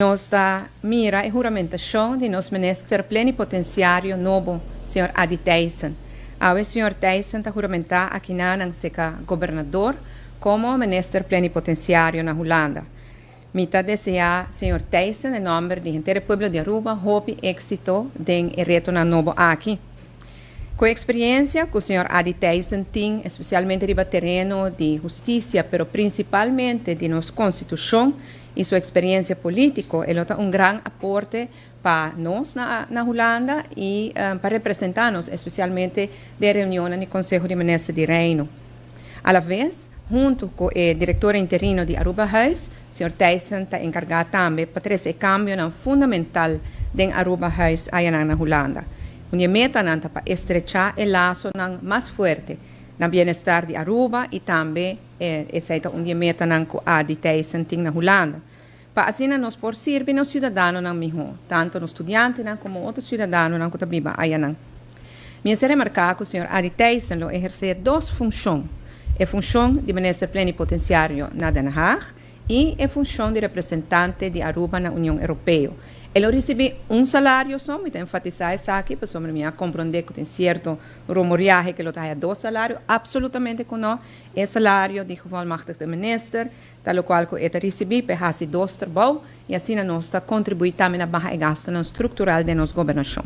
Nossa mira e juramentação de nosso ministro plenipotenciário novo, Sr. Adi Thijssen. O Sr. Thijssen está juramentar aqui na seca governador como ministro plenipotenciário na Holanda. Mita deseja Sr. Thijssen, em nome do inteiro povo de Aruba, hope êxito em retorno novo aqui. Com a experiência que o Sr. Adi Thijssen tem, especialmente no terreno de justiça, mas principalmente de nossa Constituição, e sua experiência política, ele tem grande aporte para nós na Holanda e para representar-nos, especialmente de reuniões no Conselho de Ministros de Reino. À la vez, junto com o diretor interino de Aruba House, o Sr. Thijssen está encarregado também para trazer cambio fundamental em Aruba House na Holanda. Uma meta é para estrechar o laço mais forte no bem-estar de Aruba e também essa é uma meta que a Adi Thijssen tem na Holanda. Para assim nós por servir os cidadãos melhor, tanto os estudantes como outros cidadãos que vivem aí. Me será remarcar que o Sr. Adi Thijssen exerce duas funções: a função de ministro plenipotenciário na Den Haag e a função de representante de Aruba na União Europeia. Ele recebe salário só, me enfatizar isso aqui, para sobre mim compreender que tem certo rumoriaje que ele tem dois salários, absolutamente que não, é salário de gevolmachtigde minister, tal qual que ele recebe para fazer dois trabalhos, e assim nós contribuir também na baixa gasto estrutural de nossa governação.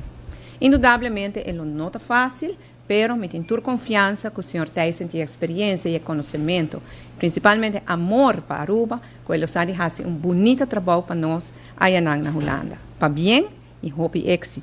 Indudablemente, ele não é fácil, pero me tenho confiança que o Sr. Thijssen tem experiência e conhecimento, principalmente amor para Aruba, que ele sabe fazer bonito trabalho para nós aí na Holanda. Para bem e hope êxito.